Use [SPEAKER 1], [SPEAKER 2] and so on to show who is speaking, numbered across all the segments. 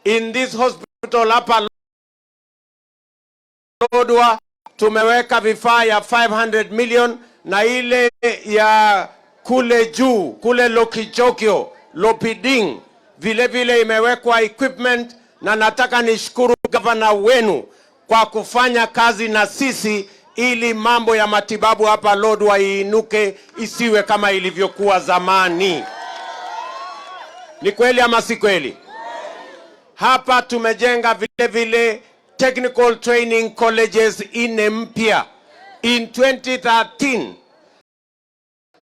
[SPEAKER 1] In this hospital hapa Lodwar tumeweka vifaa ya 500 million na ile ya kule juu, kule Lokichokio, Lopiding, vile vile imewekwa equipment, na nataka nishukuru gavana wenu kwa kufanya kazi na sisi ili mambo ya matibabu hapa Lodwar iinuke, isiwe kama ilivyokuwa zamani. Ni kweli ama si kweli? Hapa tumejenga vile vile technical training colleges ine mpya. In 2013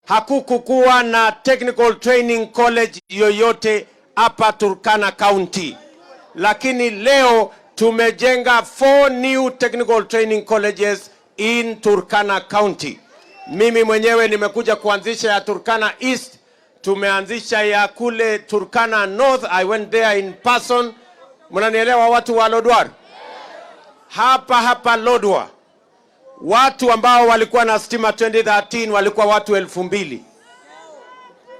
[SPEAKER 1] hakukuwa na technical training college yoyote hapa Turkana County, lakini leo tumejenga 4 new technical training colleges in Turkana County. Mimi mwenyewe nimekuja kuanzisha ya Turkana East, tumeanzisha ya kule Turkana North. I went there in person. Mnanielewa watu wa Lodwar? Hapa Lodwar, watu ambao walikuwa na stima 2013 walikuwa watu 2,000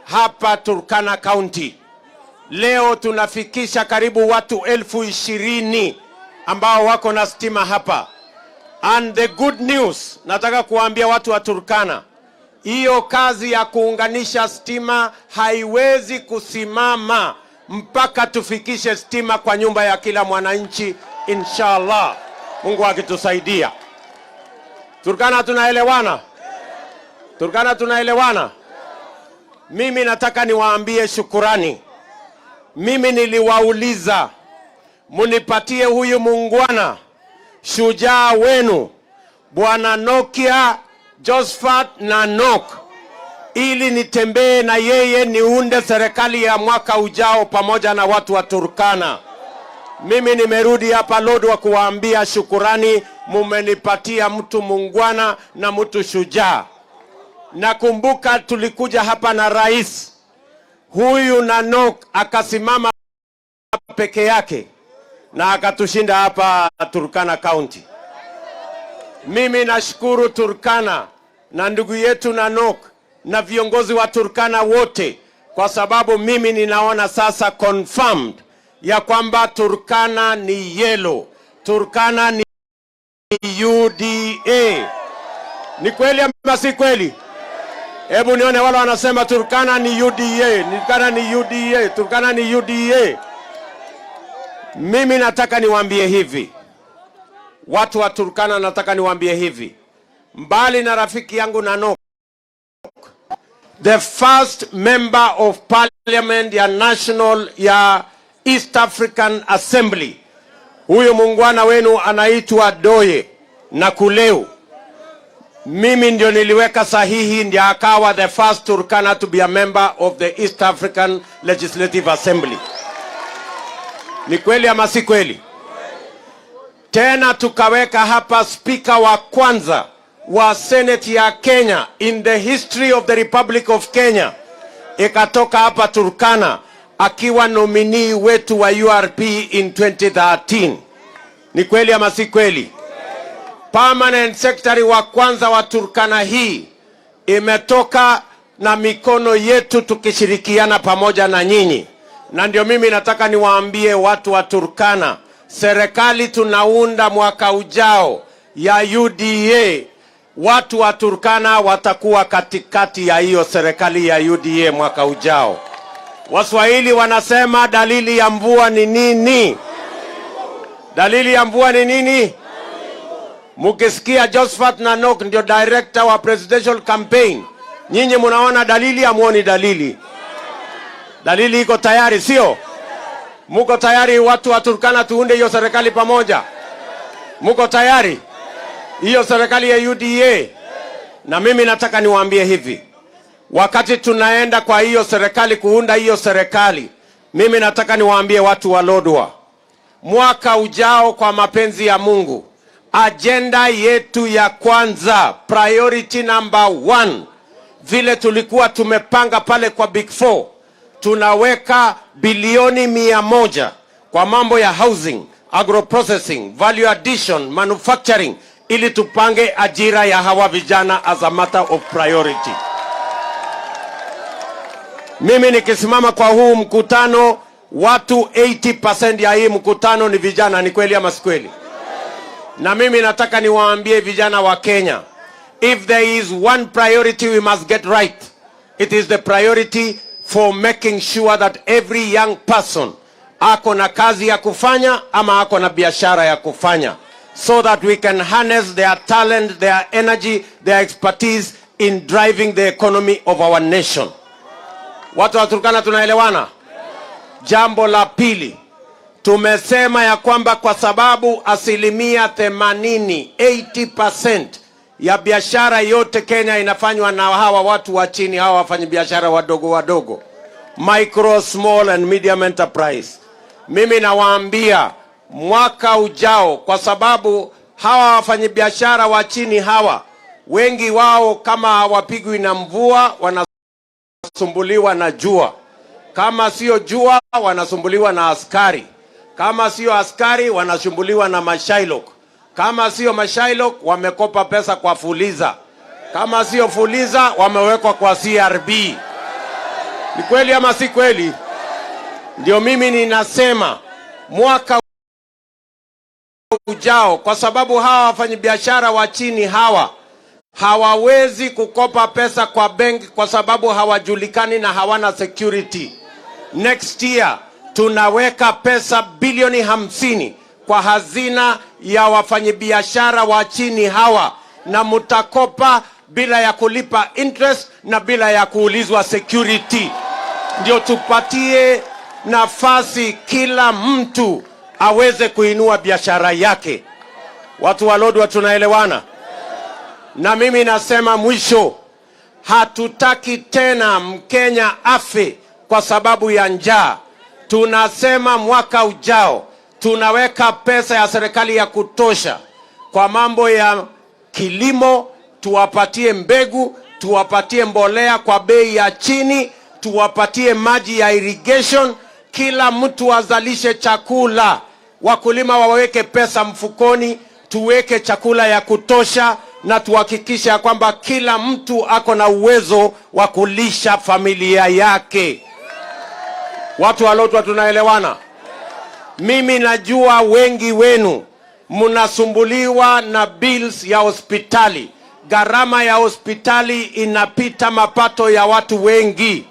[SPEAKER 1] hapa Turkana County. Leo tunafikisha karibu watu 20,000 ambao wako na stima hapa. And the good news, nataka kuambia watu wa Turkana, hiyo kazi ya kuunganisha stima haiwezi kusimama mpaka tufikishe stima kwa nyumba ya kila mwananchi, inshallah, Mungu akitusaidia. Turkana tunaelewana? Turkana tunaelewana? Mimi nataka niwaambie shukurani. Mimi niliwauliza munipatie huyu muungwana, shujaa wenu, Bwana Nokia Josphat Nanok, ili nitembee na yeye niunde serikali ya mwaka ujao pamoja na watu wa Turkana. Mimi nimerudi hapa Lodwar kuwaambia shukurani, mumenipatia mtu muungwana na mtu shujaa. Nakumbuka tulikuja hapa na rais huyu Nanok akasimama peke yake na akatushinda hapa Turkana County. Mimi nashukuru Turkana na ndugu yetu Nanok na viongozi wa Turkana wote, kwa sababu mimi ninaona sasa confirmed ya kwamba Turkana ni yellow, Turkana ni UDA. Ni kweli ama si kweli? Hebu nione wale wanasema Turkana ni UDA, Turkana ni UDA, Turkana ni UDA. Mimi nataka niwaambie hivi, watu wa Turkana, nataka niwaambie hivi, mbali na rafiki yangu Nanok, the first member of parliament ya national ya East African Assembly, huyu muungwana wenu anaitwa Doye na Kuleu. Mimi ndio niliweka sahihi, ndio akawa the first Turkana to be a member of the East African Legislative Assembly. Ni kweli ama si kweli? Tena tukaweka hapa speaker wa kwanza wa Senate ya Kenya in the history of the Republic of Kenya, ikatoka hapa Turkana, akiwa nominee wetu wa URP in 2013. Ni kweli ama si kweli? Permanent secretary wa kwanza wa Turkana hii imetoka na mikono yetu tukishirikiana pamoja na nyinyi. Na ndio mimi nataka niwaambie watu wa Turkana, serikali tunaunda mwaka ujao ya UDA, watu wa Turkana watakuwa katikati ya hiyo serikali ya UDA mwaka ujao. Waswahili wanasema dalili ya mvua ni nini? Dalili ya mvua ni nini? Mukisikia Josphat Nanok ndio director wa presidential campaign, nyinyi munaona dalili, amuoni dalili? Dalili iko tayari, sio? Muko tayari watu wa Turkana tuunde hiyo serikali pamoja? Muko tayari? Hiyo serikali ya UDA. Na mimi nataka niwaambie hivi, wakati tunaenda kwa hiyo serikali kuunda hiyo serikali, mimi nataka niwaambie watu wa Lodwar, mwaka ujao kwa mapenzi ya Mungu, agenda yetu ya kwanza, priority number 1, vile tulikuwa tumepanga pale kwa Big Four, tunaweka bilioni 100 kwa mambo ya housing, agroprocessing, value addition, manufacturing, ili tupange ajira ya hawa vijana as a matter of priority. Mimi nikisimama kwa huu mkutano, watu 80% ya hii mkutano ni vijana. Ni kweli ama si kweli? Na mimi nataka niwaambie vijana wa Kenya, if there is one priority we must get right, it is the priority for making sure that every young person ako na kazi ya kufanya ama ako na biashara ya kufanya, so that we can harness their talent, their energy, their expertise in driving the economy of our nation. Watu wa Turkana tunaelewana? Jambo la pili, tumesema ya kwamba kwa sababu 80% ya biashara yote Kenya inafanywa na hawa watu wa chini, hawa wafanyabiashara wadogo wadogo, micro, small and medium enterprise. Mimi nawaambia mwaka ujao, kwa sababu hawa wafanyabiashara wa chini hawa wengi wao kama hawapigwi na mvua wanasumbuliwa na jua, kama sio jua wanasumbuliwa na askari, kama sio askari wanasumbuliwa na mashailok, kama sio mashailok wamekopa pesa kwa Fuliza, kama sio Fuliza wamewekwa kwa CRB. Ni kweli ama si kweli? Ndio mimi ninasema mwaka ujao, kwa sababu hawa wafanyabiashara wa chini hawa hawawezi kukopa pesa kwa benki kwa sababu hawajulikani na hawana security. Next year tunaweka pesa bilioni 50 kwa hazina ya wafanyabiashara wa chini hawa, na mutakopa bila ya kulipa interest na bila ya kuulizwa security. Ndio tupatie nafasi kila mtu aweze kuinua biashara yake. Watu wa Lodwar tunaelewana? Na mimi nasema mwisho, hatutaki tena Mkenya afe kwa sababu ya njaa. Tunasema mwaka ujao tunaweka pesa ya serikali ya kutosha kwa mambo ya kilimo, tuwapatie mbegu, tuwapatie mbolea kwa bei ya chini, tuwapatie maji ya irrigation, kila mtu azalishe chakula, wakulima waweke pesa mfukoni, tuweke chakula ya kutosha, na tuhakikishe ya kwamba kila mtu ako na uwezo wa kulisha familia yake. Watu wa Lodwar tunaelewana? Mimi najua wengi wenu mnasumbuliwa na bills ya hospitali. Gharama ya hospitali inapita mapato ya watu wengi.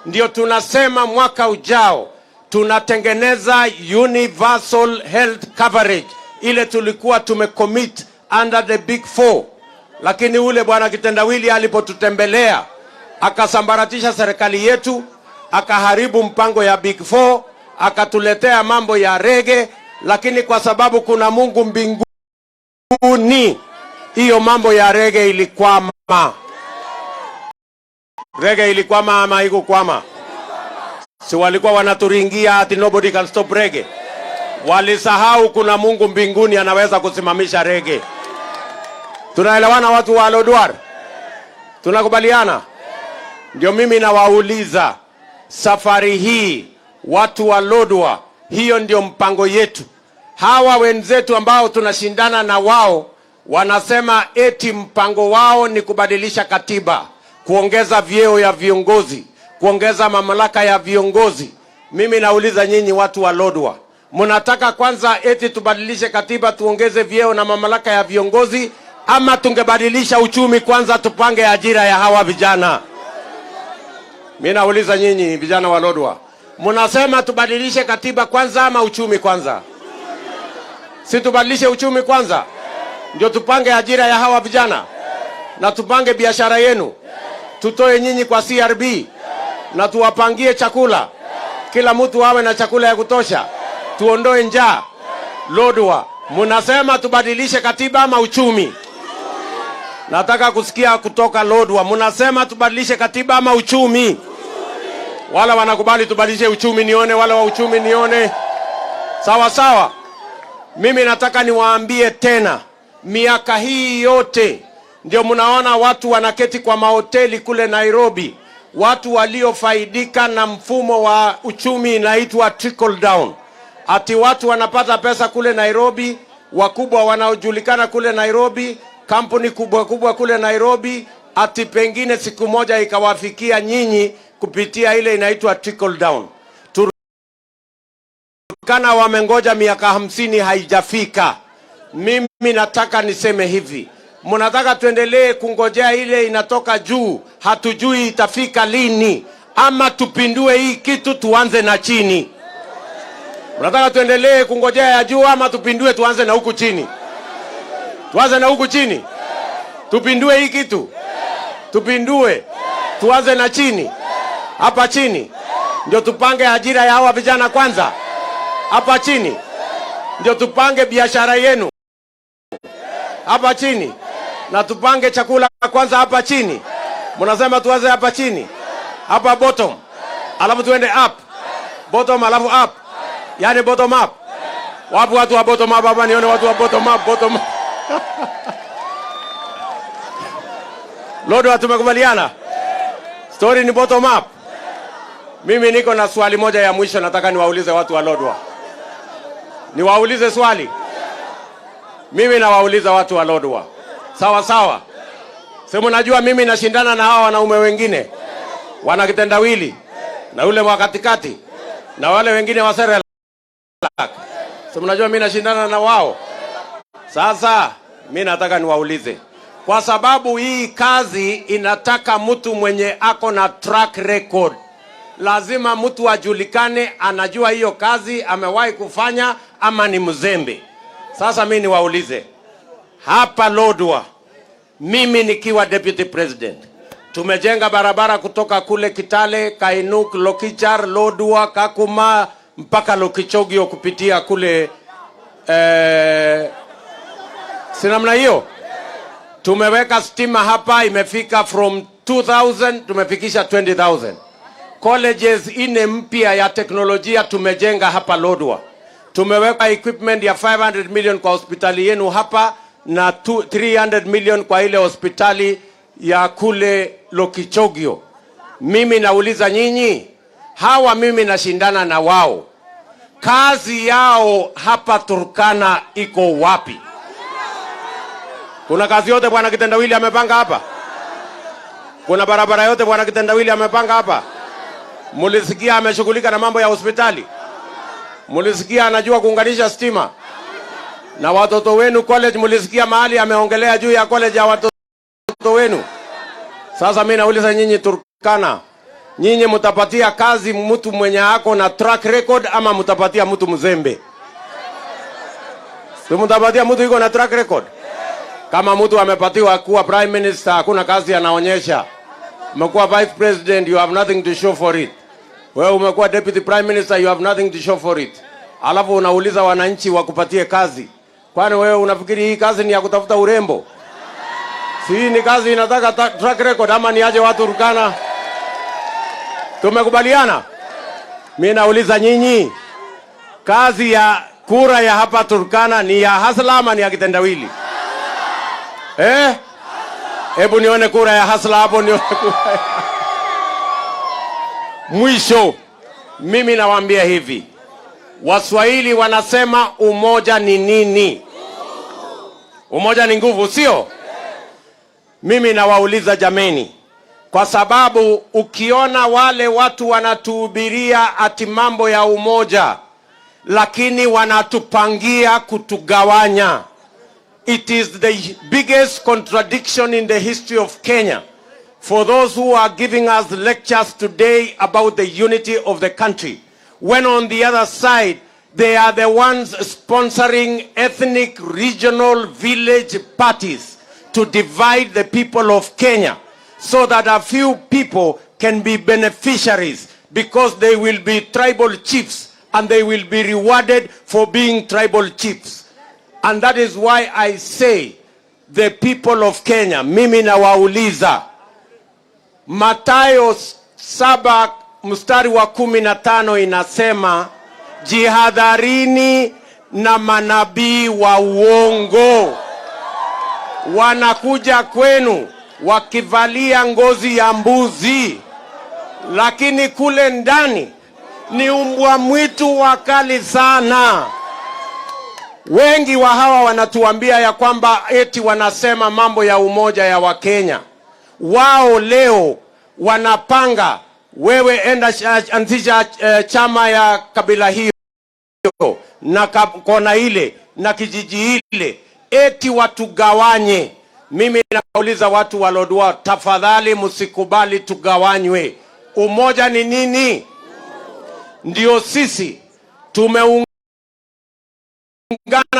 [SPEAKER 1] Ndio tunasema mwaka ujao tunatengeneza universal health coverage, ile tulikuwa tumecommit under the big four. Lakini ule bwana kitendawili alipotutembelea akasambaratisha serikali yetu, akaharibu mpango ya big four, akatuletea mambo ya rege. Lakini kwa sababu kuna Mungu mbinguni, hiyo mambo ya rege ilikwama. Rege ilikwama ama haikukwama? Si walikuwa wanaturingia ati nobody can stop rege? Walisahau kuna Mungu mbinguni anaweza kusimamisha rege. Tunaelewana watu wa Lodwar? Tunakubaliana? Ndio mimi nawauliza, safari hii watu wa Lodwar, hiyo ndio mpango yetu. Hawa wenzetu ambao tunashindana na wao wanasema eti mpango wao ni kubadilisha katiba, kuongeza vyeo ya viongozi, kuongeza mamlaka ya viongozi. Mimi nauliza nyinyi watu wa Lodwar, mnataka kwanza eti tubadilishe katiba tuongeze vyeo na mamlaka ya viongozi, ama tungebadilisha uchumi kwanza tupange ajira ya hawa vijana? Mimi nauliza nyinyi vijana wa Lodwar, mnasema tubadilishe katiba kwanza ama uchumi kwanza? Si tubadilishe uchumi kwanza ndio tupange ajira ya hawa vijana na tupange biashara yenu, tutoe nyinyi kwa CRB na tuwapangie chakula, kila mtu awe na chakula ya kutosha, tuondoe njaa. Lodwar, mnasema tubadilishe katiba ama uchumi? Nataka kusikia kutoka Lodwar, mnasema tubadilishe katiba ama uchumi? Wala wanakubali tubadilishe uchumi nione, wala wa uchumi nione. Sawa sawa. Mimi nataka niwaambie tena, miaka hii yote ndio mnaona watu wanaketi kwa mahoteli kule Nairobi, watu waliofaidika na mfumo wa uchumi inaitwa trickle down. Ati watu wanapata pesa kule Nairobi, wakubwa wanaojulikana kule Nairobi, kampuni kubwa kubwa kule Nairobi, ati pengine siku moja ikawafikia nyinyi kupitia ile inaitwa trickle down. Turkana wamengoja miaka 50 haijafika. Mimi nataka niseme hivi. Mnataka tuendelee kungojea ile inatoka juu, hatujui itafika lini, ama tupindue hii kitu tuanze na chini? Mnataka tuendelee kungojea ya juu ama tupindue tuanze na huku chini? Tuanze na huku chini. Tupindue hii kitu. Tupindue. Tuanze na chini. Hapa chini ndio tupange ajira ya hawa vijana kwanza. Hapa chini ndio tupange biashara yenu. Hapa chini na tupange chakula kwanza hapa chini. Mnasema tuanze hapa chini. Hapa bottom. Alafu tuende up. Bottom alafu up. Yaani bottom up. Wapo watu wa bottom up hapa, nione watu wa bottom up, bottom up. Lodwa, tumekubaliana? Story ni bottom up. Mimi niko na swali moja ya mwisho nataka niwaulize watu wa Lodwa. Niwaulize swali. Mimi nawauliza watu wa Lodwa. Sawa sawa. Sema najua mimi nashindana na hawa wanaume wengine. Wana kitendawili. Na ule wa katikati. Na wale wengine wa Serelak. Sema najua mimi nashindana na wao. Sasa mimi nataka niwaulize. Kwa sababu hii kazi inataka mtu mwenye ako na track record. Lazima mtu ajulikane anajua hiyo kazi, amewahi kufanya ama ni mzembe. Sasa mimi niwaulize. Hapa Lodwa, mimi nikiwa deputy president, tumejenga barabara kutoka kule Kitale, Kainuk, Lokichar, Lodwa, Kakuma mpaka Lokichogio kupitia kule si namna hiyo. Tumeweka stima hapa, imefika from 2000 tumefikisha 20,000. Colleges ine mpya ya teknolojia tumejenga hapa Lodwa. Tumeweka equipment ya 500 million kwa hospitali yenu hapa na 300 million kwa ile hospitali ya kule Lokichogio. Mimi nauliza nyinyi, hawa mimi nashindana na wao. Kazi yao hapa Turkana iko wapi? Kuna kazi yote bwana Kitendawili amepanga hapa? Kuna barabara yote bwana Kitendawili amepanga hapa? Mulisikia ameshughulika na mambo ya hospitali? Mulisikia anajua kuunganisha stima? Na watoto wenu college, mulisikia mahali ameongelea juu ya college ya watoto wenu? Sasa mimi nauliza nyinyi Turkana, nyinyi mtapatia kazi mtu mwenye ako na track record ama mtapatia mtu mzembe? Si mtapatia mtu yuko na track record? Kama mtu amepatiwa kuwa prime minister, hakuna kazi anaonyesha. Umekuwa vice president, you have nothing to show for it. Wewe umekuwa deputy prime minister, you have nothing to show for it. Alafu unauliza wananchi wakupatie kazi. Kwani wewe unafikiri hii kazi ni ya kutafuta urembo? Si ni kazi inataka track record ama ni aje watu Turkana? Tumekubaliana? Mimi nauliza nyinyi, kazi ya kura ya hapa Turkana ni ya Hasla ama ni ya Kitendawili? Hebu nione kura ya Hasla hapo, nione kura ya... Mwisho, mimi nawaambia hivi. Waswahili wanasema umoja ni nini? Umoja ni nguvu, sio? Mimi nawauliza jameni, kwa sababu ukiona wale watu wanatuhubiria ati mambo ya umoja, lakini wanatupangia kutugawanya. It is the biggest contradiction in the history of Kenya for those who are giving us lectures today about the unity of the country, when on the other side they are the ones sponsoring ethnic, regional, village parties to divide the people of Kenya so that a few people can be beneficiaries because they will be tribal chiefs and they will be rewarded for being tribal chiefs. And that is why I say, the people of Kenya, mimi nawauliza, Mathayo 7 mstari wa 15 inasema, jihadharini na manabii wa uongo. Wanakuja kwenu wakivalia ngozi ya mbuzi, lakini kule ndani ni umbwa mwitu wakali sana. Wengi wa hawa wanatuambia ya kwamba eti wanasema mambo ya umoja ya Wakenya. Wao leo wanapanga, wewe enda anzisha chama ya kabila hiyo. na kona ile na kijiji ile eti watugawanye. Mimi nauliza watu wa Lodwar, tafadhali msikubali tugawanywe. Umoja ni nini? Ndio sisi tumeungana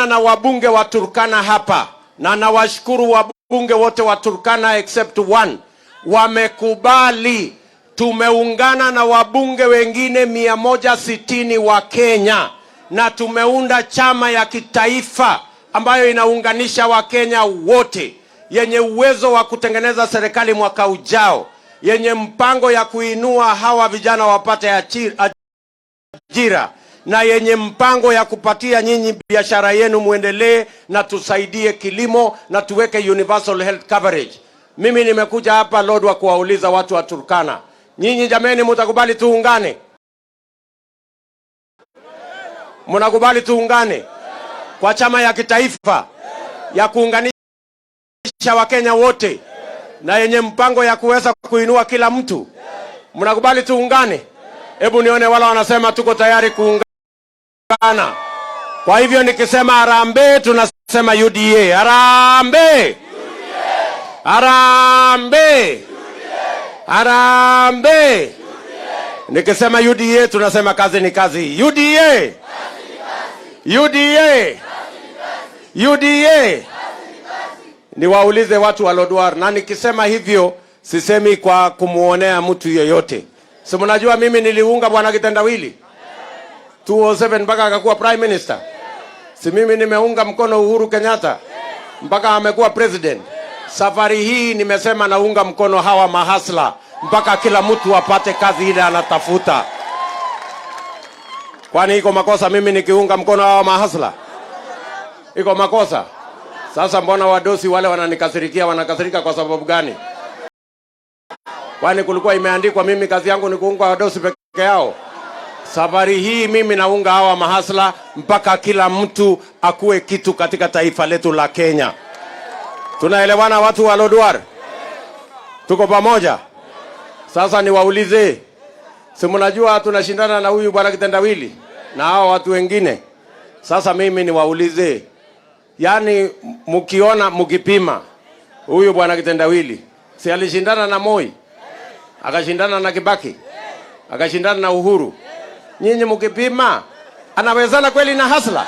[SPEAKER 1] na wabunge wa Turkana hapa, na nawashukuru wabunge wote wa Turkana except one wamekubali. Tumeungana na wabunge wengine 160 wa Kenya na tumeunda chama ya kitaifa ambayo inaunganisha Wakenya wote, yenye uwezo wa kutengeneza serikali mwaka ujao, yenye mpango ya kuinua hawa vijana wapate ajira, na yenye mpango ya kupatia nyinyi biashara yenu muendelee, na tusaidie kilimo na tuweke universal health coverage. Mimi nimekuja hapa Lodwar kuwauliza watu wa Turkana, nyinyi jameni, mtakubali tuungane? Mnakubali tuungane kwa chama ya kitaifa ya kuunganisha Wakenya wote na yenye mpango ya kuweza kuinua kila mtu? Mnakubali tuungane? Hebu nione wala wanasema tuko tayari kuungana. Kwa hivyo nikisema harambee, tunasema UDA. Harambee! Harambee! Harambee! Nikisema UDA tunasema kazi ni kazi. UDA! UDA! UDA! Niwaulize watu wa Lodwar, na nikisema hivyo sisemi kwa kumuonea mtu yeyote. Si mnajua mimi niliunga bwana Kitendawili 2007 mpaka akakuwa prime minister. Si mimi nimeunga mkono Uhuru Kenyatta mpaka amekuwa president. Safari hii nimesema naunga mkono hawa mahasla mpaka kila mtu apate kazi ile anatafuta. Kwani iko makosa mimi nikiunga mkono hawa mahasla? Iko makosa? Sasa mbona wadosi wale wananikasirikia? Wanakasirika kwa sababu gani? Kwani kulikuwa imeandikwa mimi kazi yangu ni kuunga wadosi peke yao? Safari hii mimi naunga hawa mahasla mpaka kila mtu akuwe kitu katika taifa letu la Kenya. Tunaelewana watu wa Lodwar? Tuko pamoja? Sasa niwaulize, si mnajua tunashindana na huyu bwana Kitendawili na hao watu wengine. Sasa mimi niwaulize, yani mkiona mkipima huyu bwana Kitendawili, si alishindana na Moi, akashindana na Kibaki, akashindana na Uhuru? Nyinyi mkipima anawezana kweli na hasla?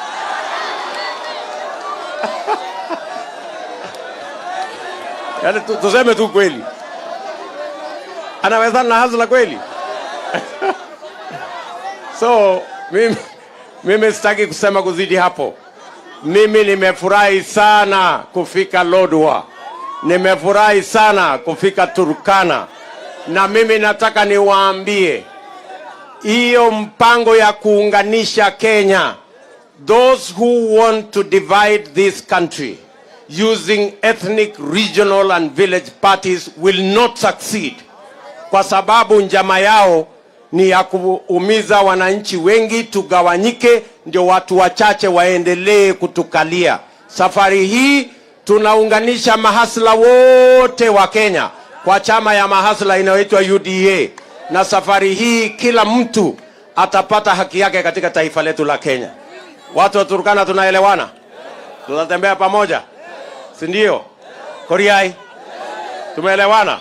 [SPEAKER 1] Yani tuseme tu kweli, anawezana na hasla kweli? So mimi sitaki kusema kuzidi hapo. Mimi nimefurahi sana kufika Lodwar, nimefurahi sana kufika Turkana, na mimi nataka niwaambie hiyo mpango ya kuunganisha Kenya, those who want to divide this country using ethnic, regional and village parties will not succeed, kwa sababu njama yao ni ya kuumiza wananchi wengi, tugawanyike ndio watu wachache waendelee kutukalia. Safari hii tunaunganisha mahasla wote wa Kenya kwa chama ya mahasla inayoitwa UDA, na safari hii kila mtu atapata haki yake katika taifa letu la Kenya. Watu wa Turkana tunaelewana? Tunatembea pamoja, si ndio? Koriai, tumeelewana?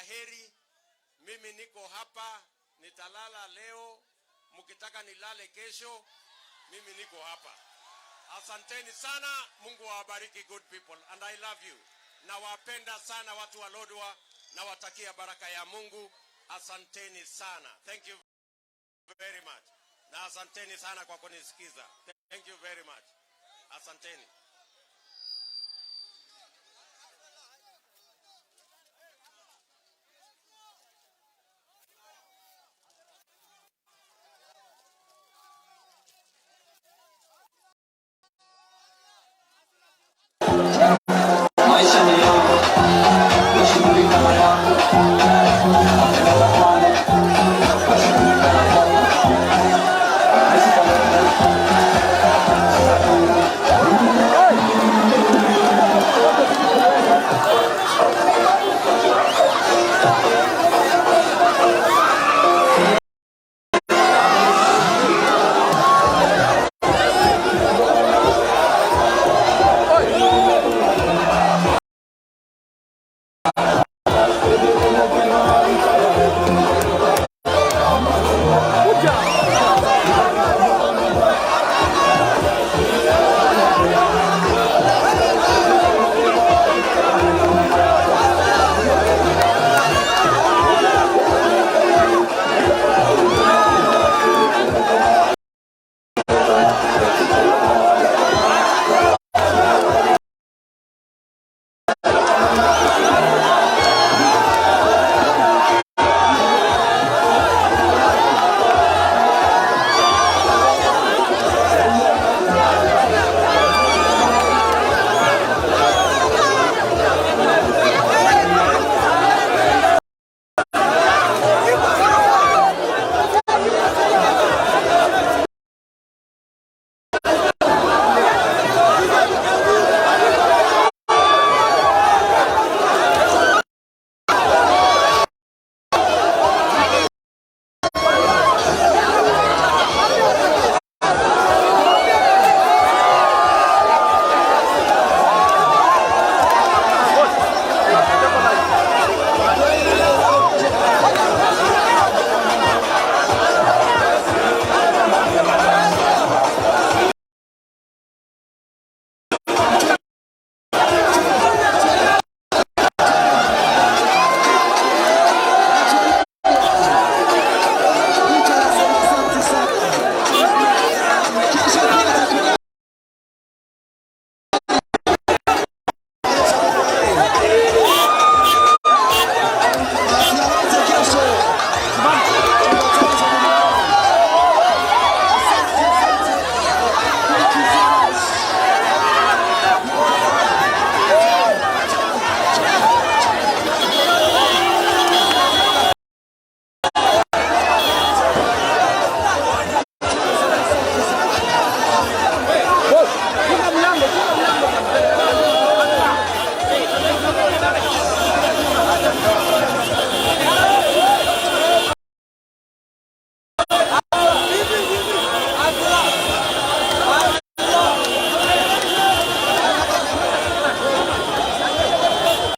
[SPEAKER 1] Heri, mimi niko hapa, nitalala leo, mkitaka nilale kesho, mimi niko hapa. Asanteni sana, Mungu awabariki good people, and I love you. Nawapenda sana watu wa Lodwar, nawatakia baraka ya Mungu. Asanteni sana. Thank you very much. Na asanteni sana kwa kunisikiza. Thank you very much. Asanteni.